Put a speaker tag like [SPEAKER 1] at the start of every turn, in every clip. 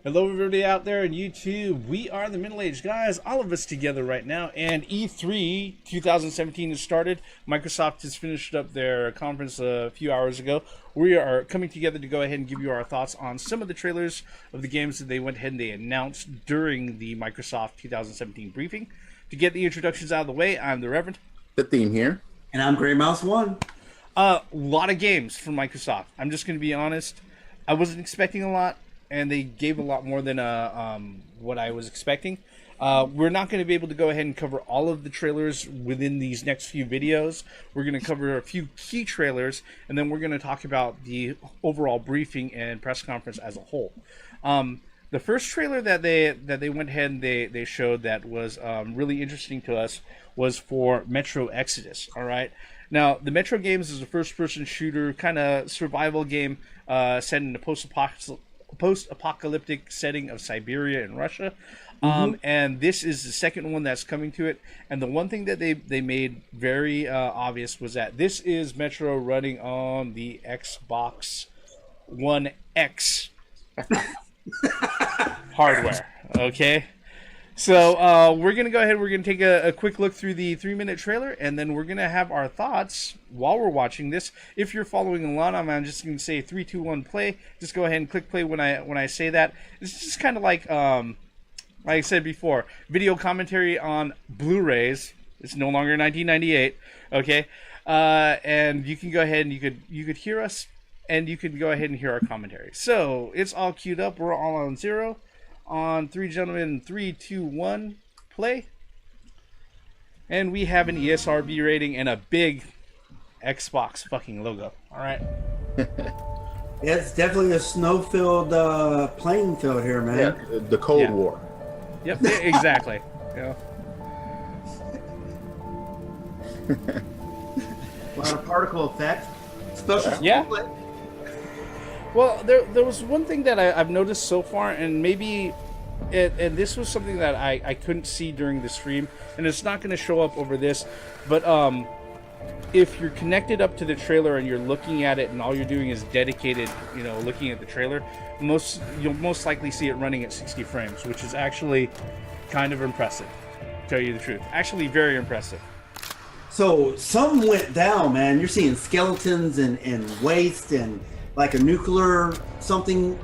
[SPEAKER 1] Hello, everybody out there on YouTube. We are the middle-aged guys, all of us together right now. And E3 2017 has started. Microsoft has finished up their conference a few hours ago. We are coming together to go ahead and give you our thoughts on some of the trailers of the games that they went ahead and they announced during the Microsoft 2017 briefing. To get the introductions out of the way, I'm the Reverend.
[SPEAKER 2] The Theme here.
[SPEAKER 3] And I'm Grey Mouse 1.
[SPEAKER 1] A lot of games from Microsoft. I'm just going to be honest. I wasn't expecting a lot. And they gave a lot more than what I was expecting. We're not going to be able to go ahead and cover all of the trailers within these next few videos. We're going to cover a few key trailers, and then we're going to talk about the overall briefing and press conference as a whole. The first trailer that they went ahead and they showed that was really interesting to us was for Metro Exodus. All right. Now, the Metro games is a first-person shooter kind of survival game set in a post-apocalyptic setting of Siberia and Russia. And this is the second one that's coming to it. And the one thing that they made very obvious was that this is Metro running on the Xbox One X hardware. Okay? So we're going to go ahead. We're going to take a quick look through the 3-minute trailer, and then we're going to have our thoughts while we're watching this. If you're following along, I'm just going to say 3, 2, 1, play. Just go ahead and click play when I say that. It's just kind of like I said before, video commentary on Blu-rays. It's no longer 1998. Okay, and you can go ahead and you could hear us, and you can go ahead and hear our commentary. So it's all queued up. We're all on 0. On 3, gentlemen, 3, 2, 1, play. And we have an ESRB rating and a big Xbox fucking logo. All right.
[SPEAKER 3] Yeah, it's definitely a snow-filled playing field here, man.
[SPEAKER 2] Yeah, the Cold War.
[SPEAKER 1] Yep, exactly. Yeah.
[SPEAKER 3] A lot of particle effect. Special.
[SPEAKER 1] Yeah. Well, there was one thing that I've noticed so far, and maybe, and this was something that I couldn't see during the stream, and it's not going to show up over this, but if you're connected up to the trailer and you're looking at it, and all you're doing is dedicated, looking at the trailer, you'll most likely see it running at 60 frames, which is actually kind of impressive. To tell you the truth, actually very impressive.
[SPEAKER 3] So something went down, man. You're seeing skeletons and waste and like a nuclear something.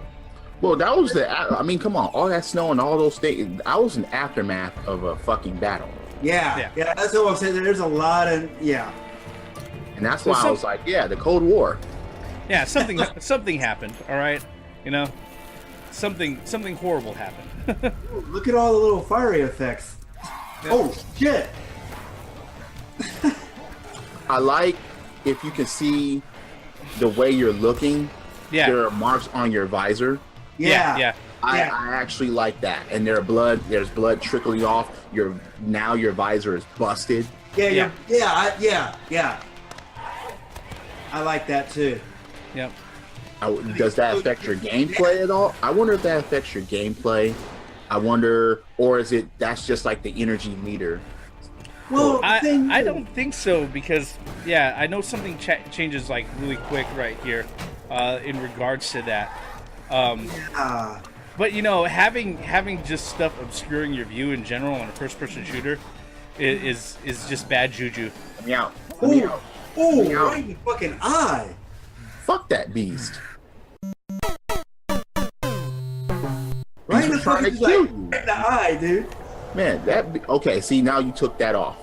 [SPEAKER 2] Well, that was I mean, come on, all that snow and all those things. I was an aftermath of a fucking battle.
[SPEAKER 3] Yeah. That's what I'm saying. There's a lot of
[SPEAKER 2] and that's why I was like, the Cold War.
[SPEAKER 1] Yeah, something happened. All right, something horrible happened.
[SPEAKER 3] Ooh, look at all the little fiery effects. Yeah. Oh shit!
[SPEAKER 2] I like if you can see the way you're looking.
[SPEAKER 1] Yeah.
[SPEAKER 2] There are marks on your visor.
[SPEAKER 1] Yeah.
[SPEAKER 2] I actually like that. And there's blood trickling off. Your visor is busted.
[SPEAKER 3] Yeah. I like that too.
[SPEAKER 1] Yep.
[SPEAKER 2] Does that affect your gameplay at all? I wonder if that affects your gameplay. I wonder, or is that's just like the energy meter?
[SPEAKER 3] Well,
[SPEAKER 1] I don't think so, because I know something changes like really quick right here in regards to that. But having just stuff obscuring your view in general on a first-person shooter is just bad juju.
[SPEAKER 2] Let me out.
[SPEAKER 3] Oh, right in the fucking eye.
[SPEAKER 2] Fuck that beast.
[SPEAKER 3] Right in the fucking eye, dude.
[SPEAKER 2] Man, okay, see, now you took that off.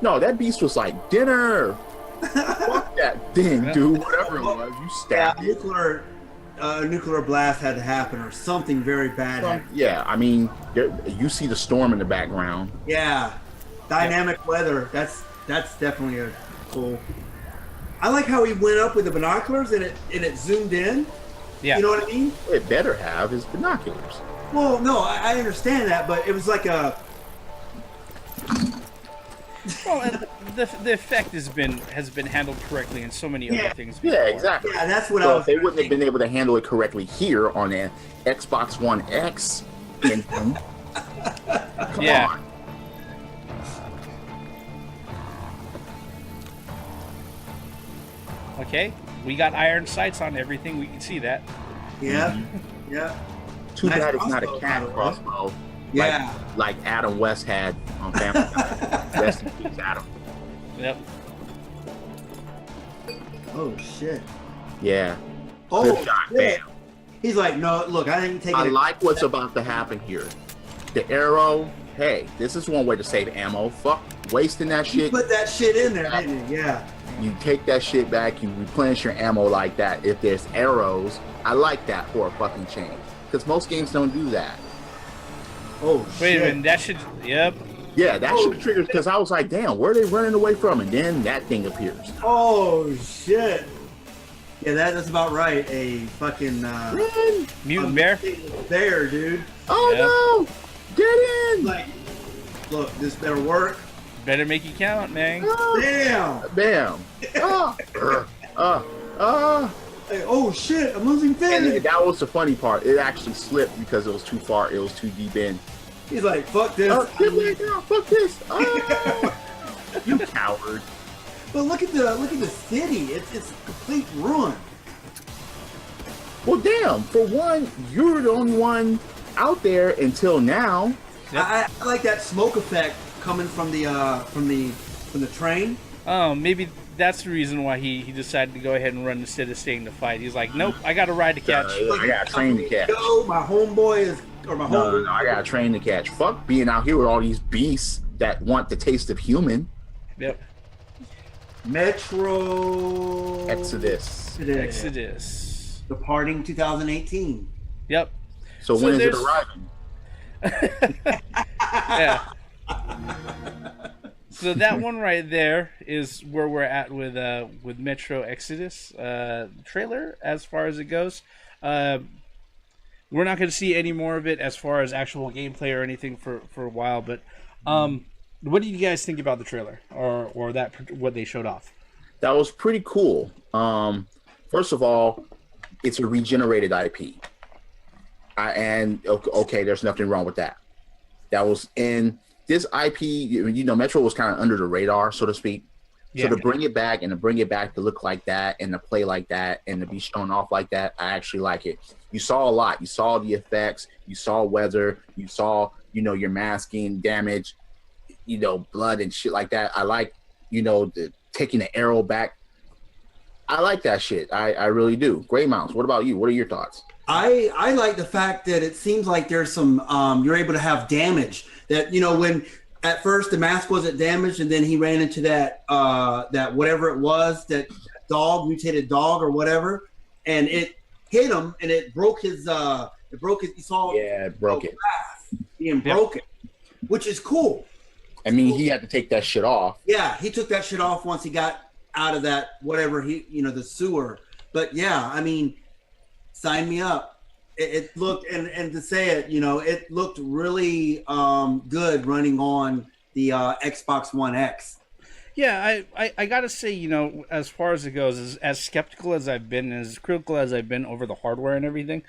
[SPEAKER 2] No, that beast was like, dinner! Fuck that thing, dude. Whatever it was, you stabbed it.
[SPEAKER 3] Nuclear blast had to happen, or something very bad.
[SPEAKER 2] Yeah, I mean, you see the storm in the background.
[SPEAKER 3] Yeah. Dynamic weather. That's definitely cool. I like how he went up with the binoculars and it zoomed in.
[SPEAKER 1] Yeah.
[SPEAKER 3] You know what I mean?
[SPEAKER 2] It better have his binoculars.
[SPEAKER 3] Well, no, I understand that, but it was like a.
[SPEAKER 1] Well, and the effect has been handled correctly in so many other things before.
[SPEAKER 2] Yeah, exactly.
[SPEAKER 3] Yeah, that's what
[SPEAKER 2] so if they wouldn't have been able to handle it correctly here on an Xbox One X, come on.
[SPEAKER 1] Okay, we got iron sights on everything. We can see that.
[SPEAKER 3] Yeah, yeah.
[SPEAKER 2] Too
[SPEAKER 3] Nice
[SPEAKER 2] bad it's not a
[SPEAKER 3] crossbow,
[SPEAKER 2] cat
[SPEAKER 3] by the way.
[SPEAKER 2] crossbow.
[SPEAKER 3] Yeah.
[SPEAKER 2] Like Adam West had on Family Guy. Rest in peace, Adam.
[SPEAKER 1] Yep.
[SPEAKER 3] Oh shit.
[SPEAKER 2] Yeah.
[SPEAKER 3] Oh
[SPEAKER 2] Clip shot,
[SPEAKER 3] shit.
[SPEAKER 2] bam.
[SPEAKER 3] He's like, no, look, I didn't take it.
[SPEAKER 2] I like what's about to happen here. The arrow, hey, this is one way to save ammo. Fuck wasting that
[SPEAKER 3] You
[SPEAKER 2] shit.
[SPEAKER 3] put that shit in there, didn't you? Yeah.
[SPEAKER 2] You take that shit back, you replenish your ammo like that. If there's arrows, I like that for a fucking change. Because most games don't do that.
[SPEAKER 3] Oh
[SPEAKER 1] Wait
[SPEAKER 3] shit.
[SPEAKER 1] a minute, that should. Yep.
[SPEAKER 2] Yeah, that should trigger, because I was like, damn, where are they running away from? And then that thing appears.
[SPEAKER 3] Oh shit. Yeah, that's about right. A fucking
[SPEAKER 2] Run!
[SPEAKER 1] Mutant bear.
[SPEAKER 3] Bear, dude.
[SPEAKER 2] Oh no! Get in!
[SPEAKER 3] Like, look, this better work.
[SPEAKER 1] Better make it count, man.
[SPEAKER 3] Damn.
[SPEAKER 2] Bam!
[SPEAKER 3] Hey, oh shit, I'm losing
[SPEAKER 2] And
[SPEAKER 3] Finn.
[SPEAKER 2] that was the funny part. It actually slipped because it was too far. It was too deep in.
[SPEAKER 3] He's like, fuck this.
[SPEAKER 2] Get back down! Fuck this! Oh! You coward!
[SPEAKER 3] But look at the city. It's complete ruin.
[SPEAKER 2] Well, damn. For one, you're the only one out there until now.
[SPEAKER 1] Yep.
[SPEAKER 3] I like that smoke effect coming from the train.
[SPEAKER 1] Oh, maybe that's the reason why he decided to go ahead and run instead of staying to fight. He's like, nope, I got a ride to catch.
[SPEAKER 2] I got a train to catch.
[SPEAKER 3] Yo, my homeboy is, or my homeboy.
[SPEAKER 2] No, I got a train to catch. Fuck being out here with all these beasts that want the taste of human.
[SPEAKER 1] Yep.
[SPEAKER 3] Metro
[SPEAKER 1] Exodus.
[SPEAKER 3] Departing 2018.
[SPEAKER 1] Yep.
[SPEAKER 2] So
[SPEAKER 1] So
[SPEAKER 2] when is it
[SPEAKER 1] there's-
[SPEAKER 2] arriving?
[SPEAKER 1] Yeah. So that one right there is where we're at with Metro Exodus trailer as far as it goes. We're not going to see any more of it as far as actual gameplay or anything for a while. But what do you guys think about the trailer or that what they showed off?
[SPEAKER 2] That was pretty cool. First of all, it's a regenerated IP. And okay, there's nothing wrong with that. That was in this IP, Metro was kind of under the radar, so to speak.
[SPEAKER 1] Yeah.
[SPEAKER 2] So to bring it back and to bring it back to look like that and to play like that and to be shown off like that, I actually like it. You saw a lot. You saw the effects. You saw weather. You saw, your masking damage, blood and shit like that. I like, taking the arrow back. I like that shit. I really do. Gray Mounts, what about you? What are your thoughts?
[SPEAKER 3] I like the fact that it seems like there's some you're able to have damage that when at first the mask wasn't damaged and then he ran into that whatever it was, that mutated dog or whatever, and it hit him and it broke his you saw
[SPEAKER 2] it broke it
[SPEAKER 3] being broken, which is cool.
[SPEAKER 2] I mean, he had to take that shit off.
[SPEAKER 3] Yeah, he took that shit off once he got out of that whatever the sewer. But yeah, I mean, sign me up. It looked and to say it, it looked really good running on the Xbox One X.
[SPEAKER 1] Yeah, I gotta say, as far as it goes, as skeptical as I've been, as critical as I've been over the hardware and everything,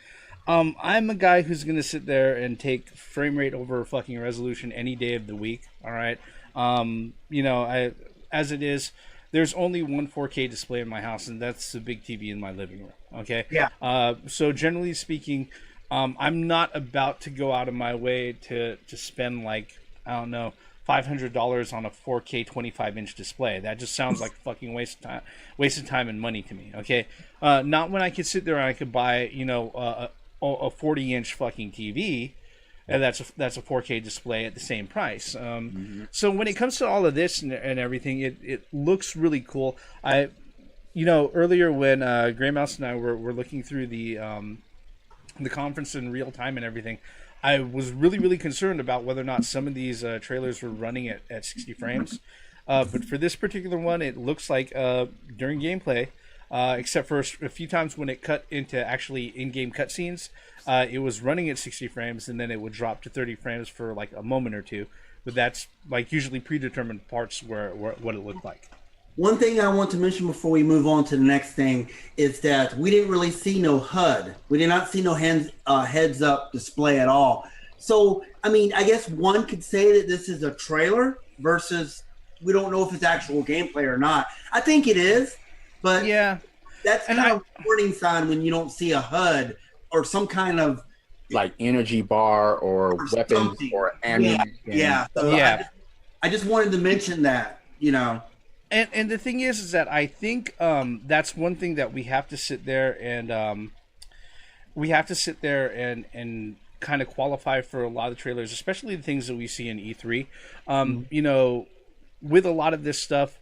[SPEAKER 1] I'm a guy who's gonna sit there and take frame rate over fucking resolution any day of the week. All right, as it is, there's only one 4K display in my house, and that's the big TV in my living room. Okay.
[SPEAKER 3] Yeah.
[SPEAKER 1] So generally speaking, I'm not about to go out of my way to spend like, I don't know, $500 on a 4K 25-inch display. That just sounds like a fucking waste of time and money to me. Okay. Not when I could sit there and I could buy, a 40-inch fucking TV. And that's a 4K display at the same price. So when it comes to all of this and everything, it looks really cool. Earlier when Gray Mouse and I were looking through the conference in real time and everything, I was really, really concerned about whether or not some of these trailers were running at 60 frames. But for this particular one, it looks like during gameplay, except for a few times when it cut into actually in-game cutscenes, it was running at 60 frames, and then it would drop to 30 frames for like a moment or two. But that's like usually predetermined parts where what it looked like.
[SPEAKER 3] One thing I want to mention before we move on to the next thing is that we didn't really see no HUD. We did not see no heads-up display at all. So, I mean, I guess one could say that this is a trailer versus we don't know if it's actual gameplay or not. I think it is, but
[SPEAKER 1] yeah,
[SPEAKER 3] that's kind of a warning sign when you don't see a HUD or some kind of
[SPEAKER 2] like energy bar or weapons
[SPEAKER 3] something.
[SPEAKER 2] or ammunition.
[SPEAKER 3] Yeah. So
[SPEAKER 1] Yeah.
[SPEAKER 3] I just wanted to mention that, you know.
[SPEAKER 1] And the thing is that I think that's one thing that we have to sit there and kind of qualify for a lot of the trailers, especially the things that we see in E3. You know, with a lot of this stuff,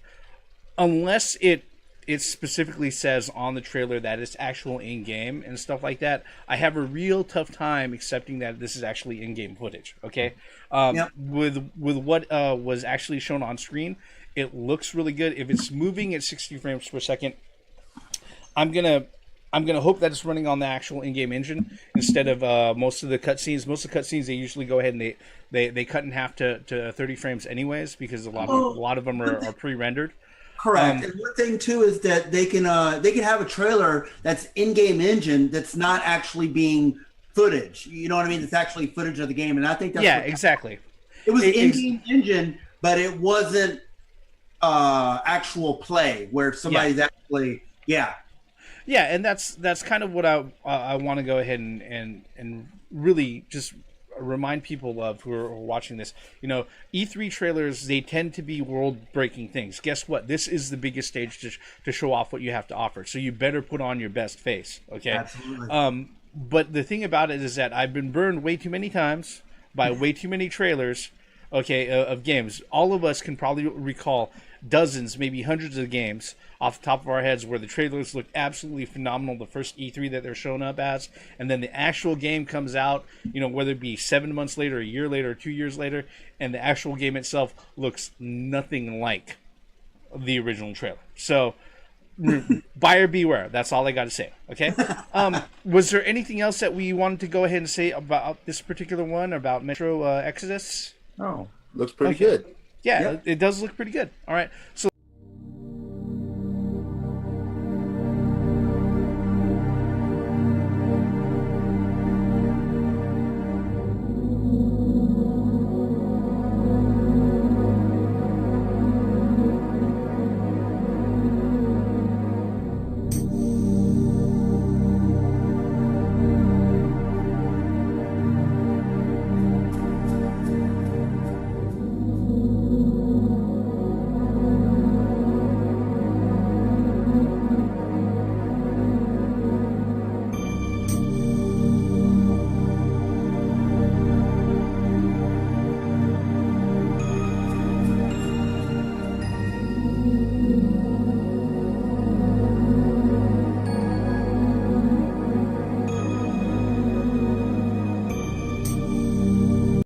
[SPEAKER 1] unless it specifically says on the trailer that it's actual in-game and stuff like that, I have a real tough time accepting that this is actually in-game footage. Okay, with what was actually shown on screen, it looks really good. If it's moving at 60 frames per second, I'm gonna hope that it's running on the actual in-game engine instead of most of the cutscenes. Most of the cutscenes they usually go ahead and they cut in half to 30 frames anyways, because a lot of them are pre-rendered.
[SPEAKER 3] Correct. And one thing too is that they can have a trailer that's in-game engine that's not actually being footage. You know what I mean? It's actually footage of the game, and I think that's
[SPEAKER 1] Exactly.
[SPEAKER 3] It was in-game engine, but it wasn't actual play where somebody's actually Yeah,
[SPEAKER 1] and that's kind of what I want to go ahead and really just remind people of who are watching this. You know, E3 trailers, they tend to be world-breaking things. Guess what? This is the biggest stage to show off what you have to offer. So you better put on your best face, okay?
[SPEAKER 3] absolutely.
[SPEAKER 1] But the thing about it is that I've been burned way too many times by way too many trailers, okay, of games. All of us can probably recall dozens, maybe hundreds of games off the top of our heads where the trailers look absolutely phenomenal the first E3 that they're showing up as, and then the actual game comes out, you know, whether it be 7 months later, a year later, or 2 years later, and the actual game itself looks nothing like the original trailer. So buyer beware. That's all I got to say. Okay. Was there anything else that we wanted to go ahead and say about this particular one, about Metro Exodus?
[SPEAKER 2] Oh, looks pretty good.
[SPEAKER 1] Yeah, it does look pretty good. All right. So